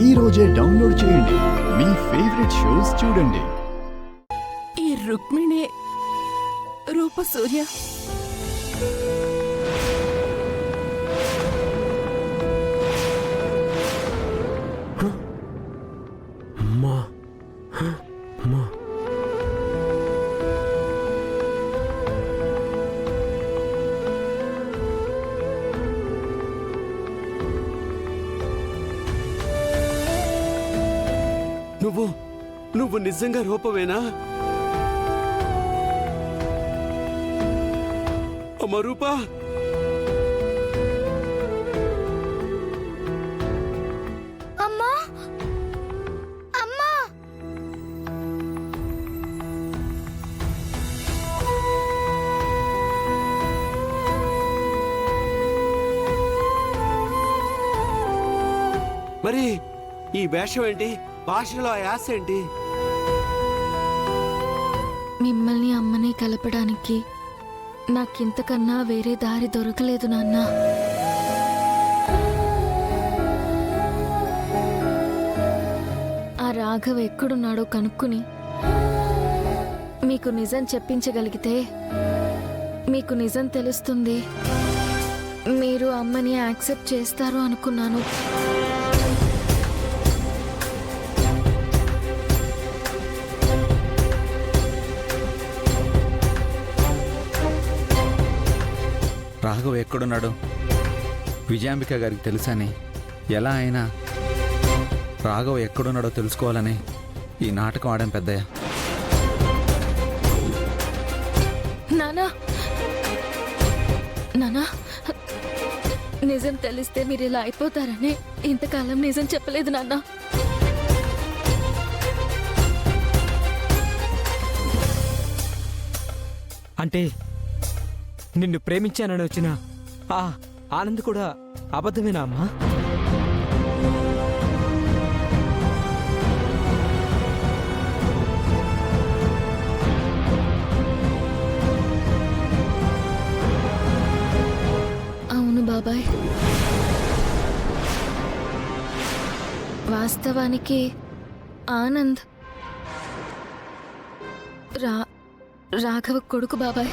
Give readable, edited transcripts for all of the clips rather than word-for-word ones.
ఈ రోజే డౌన్లోడ్ చేయండి. మీ ఫేవరెట్ షోస్ చూడండి. ఈ రుక్మిణి రూప సూర్య అమ్మా అమ్మా నువ్వు నిజంగా రూపమేనా? అమ్మ రూపా, అమ్మా అమ్మా మరి ఈ వేషం ఏంటి? భాషలో ఆ యాస ఏంటి? మిమ్మల్ని అమ్మని కలపడానికి నాకింతకన్నా వేరే దారి దొరకలేదు నాన్న. ఆ రాఘవ్ ఎక్కడున్నాడో కనుక్కుని మీకు నిజం చెప్పించగలిగితే మీకు నిజం తెలుస్తుంది, మీరు అమ్మని యాక్సెప్ట్ చేస్తారు అనుకున్నాను. రాఘవ్ ఎక్కడున్నాడో విజయాంబిక గారికి తెలుసని, ఎలా అయినా రాఘవ్ ఎక్కడున్నాడో తెలుసుకోవాలని ఈ నాటకం ఆడాం పెద్దయ్య. నానా నానా, నిజం తెలిస్తే మీరు ఇలా అయిపోతారని ఇంతకాలం నిజం చెప్పలేదు నాన్న. అంటే నిన్ను ప్రేమించానని వచ్చిన ఆ ఆనంద్ కూడా అబద్ధమేనా అమ్మా? అవును బాబాయ్, వాస్తవానికి ఆనంద్ రాఘవ కొడుకు బాబాయ్.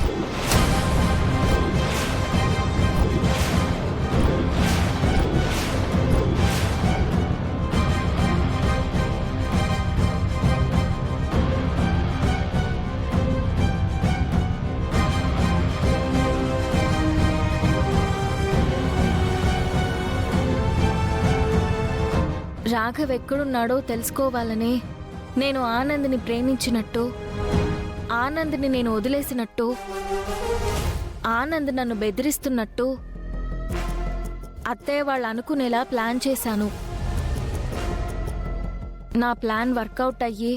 రాఘవ్ ఎక్కడున్నాడో తెలుసుకోవాలని నేను ఆనంద్ని ప్రేమించినట్టు, ఆనంద్ని నేను వదిలేసినట్టు, ఆనంద్ నన్ను బెదిరిస్తున్నట్టు అత్తయ్య వాళ్ళు అనుకునేలా ప్లాన్ చేశాను. నా ప్లాన్ వర్కౌట్ అయ్యి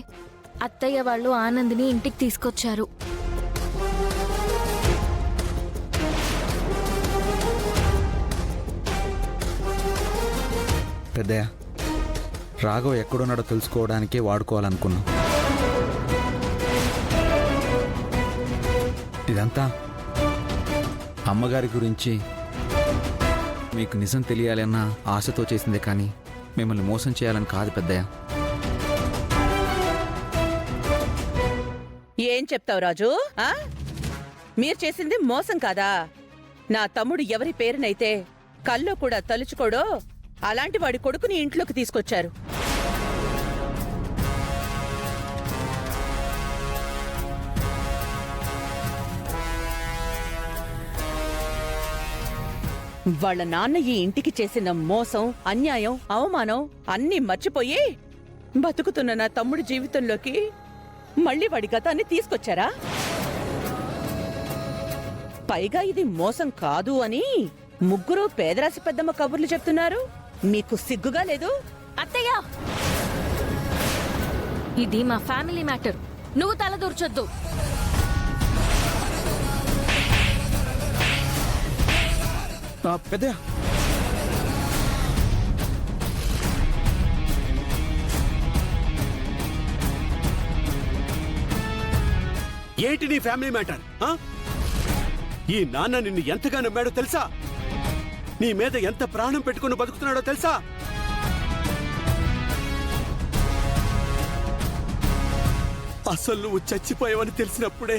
అత్తయ్య వాళ్ళు ఆనంద్ని ఇంటికి తీసుకొచ్చారు. పెద్దయ్య, రాఘవ్ ఎక్కడున్నాడో తెలుసుకోవడానికే వాడుకోవాలనుకున్నాం. ఇదంతా అమ్మగారి గురించి మీకు నిజం తెలియాలన్న ఆశతో చేసిందే, కానీ మిమ్మల్ని మోసం చేయాలని కాదు పెద్దయ్య. ఏం చెప్తావు రాజు? మీరు చేసింది మోసం కాదా? నా తమ్ముడు ఎవరి పేరునైతే కల్లో కూడా తలుచుకోడో అలాంటి వాడి కొడుకుని ఇంట్లోకి తీసుకొచ్చారు. వాళ్ళ నాన్న ఈ ఇంటికి చేసిన మోసం, అన్యాయం, అవమానం అన్నీ మర్చిపోయి బతుకుతున్న నా తమ్ముడి జీవితంలోకి మళ్ళీ వాడి గతాన్ని తీసుకొచ్చారా? పైగా ఇది మోసం కాదు అని ముగ్గురు పేదరాశి పెద్దమ్మ కబుర్లు చెప్తున్నారు. మీకు సిగ్గుగా లేదు? అత్తయ్య, ఇది మా ఫ్యామిలీ మ్యాటర్, నువ్వు తలదూర్చొద్దు. పెద్దయ్య, ఏంటి నీ ఫ్యామిలీ మ్యాటర్? ఈ నాన్న నిన్ను ఎంతగా నమ్మాడో తెలుసా? నీ మీద ఎంత ప్రాణం పెట్టుకుని బతుకుతున్నాడో తెలుసా? అసలు నువ్వు చచ్చిపోయావని తెలిసినప్పుడే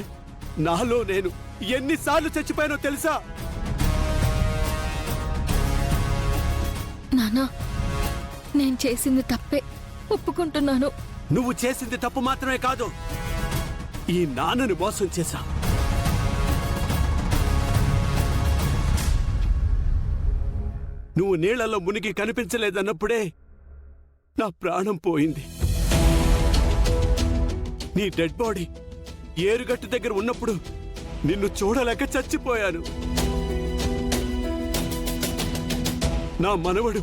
నాలో నేను ఎన్నిసార్లు చచ్చిపోయానో తెలుసా? నానా, నేను చేసింది తప్పే, ఒప్పుకుంటున్నాను. నువ్వు చేసింది తప్పు మాత్రమే కాదు, ఈ నాన్నని మోసం చేశా. నువ్వు నీళ్లలో మునిగి కనిపించలేదన్నప్పుడే నా ప్రాణం పోయింది. నీ డెడ్ బాడీ ఏరుగట్టు దగ్గర ఉన్నప్పుడు నిన్ను చూడలేక చచ్చిపోయాను. నా మనవడు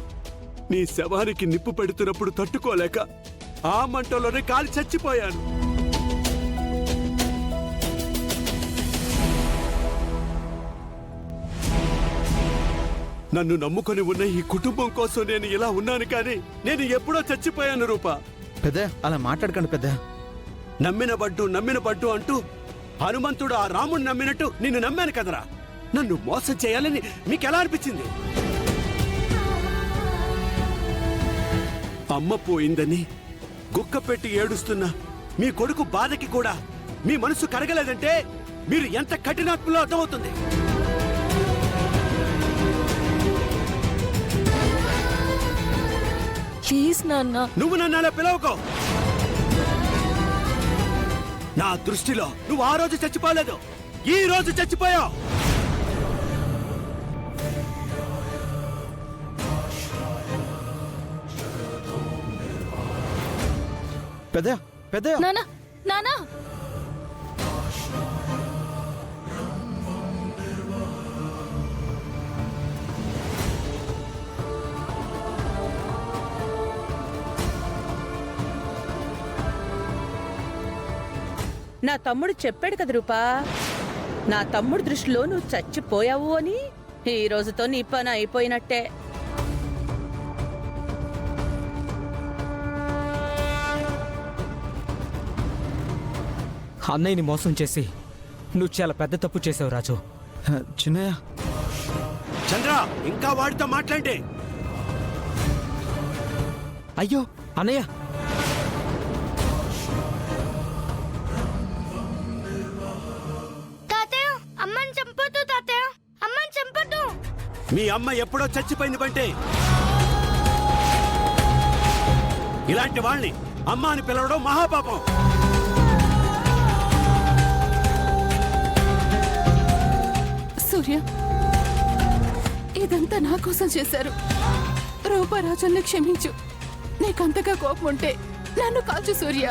నీ శవానికి నిప్పు పెడుతున్నప్పుడు తట్టుకోలేక ఆ మంటలోనే కాలి చచ్చిపోయాను. నన్ను నమ్ముకొని ఉన్న ఈ కుటుంబం కోసం నేను ఇలా ఉన్నాను, కానీ నేను ఎప్పుడో చచ్చిపోయాను రూపా. పెద్ద అలా మాట్లాడకండి పెద్ద. నమ్మిన బడ్డు అంటూ హనుమంతుడు ఆ రాముడిని నమ్మినట్టు నిన్ను నమ్మాను కదరా. నన్ను మోసం చేయాలని మీకెలా అనిపించింది? అమ్మ పోయిందని గుక్క పెట్టి ఏడుస్తున్న మీ కొడుకు బాధకి కూడా మీ మనసు కరగలేదంటే మీరు ఎంత కఠినాత్మలో అర్థమవుతుంది. ప్లీజ్ నాన్న. నువ్వు నన్ను అలా పిలవకో. నా దృష్టిలో నువ్వు ఆ రోజు చచ్చిపోలేదు, ఈ రోజు చచ్చిపోయావు. పెద్ద పెద్ద నానా, నానా, నా తమ్ముడు చెప్పాడు కదా రూపా, నా తమ్ముడు దృష్టిలో నువ్వు చచ్చిపోయావు అని. ఈ రోజుతో నీ పని అయిపోయినట్టే. అన్నయ్యని మోసం చేసి నువ్వు చాలా పెద్ద తప్పు చేసావు రాజు. చిన్నయ్య, చంద్ర, ఇంకా వాడితో మాట్లాడే. అయ్యో అన్నయ్య, తాతయ్య, అమ్మని చంపొద్దు తాతయ్య, అమ్మని చంపొద్దు. మీ అమ్మ ఎప్పుడో చచ్చిపోయింది బంటే. ఇలాంటి వాళ్ళని అమ్మ అని పిలవడం మహాపాపం. సూర్య, ఇదంతా నా కోసం చేశారు. రూపరాజుల్ని క్షమించు. నీకంతగా కోపం ఉంటే నన్ను కాల్చు సూర్య.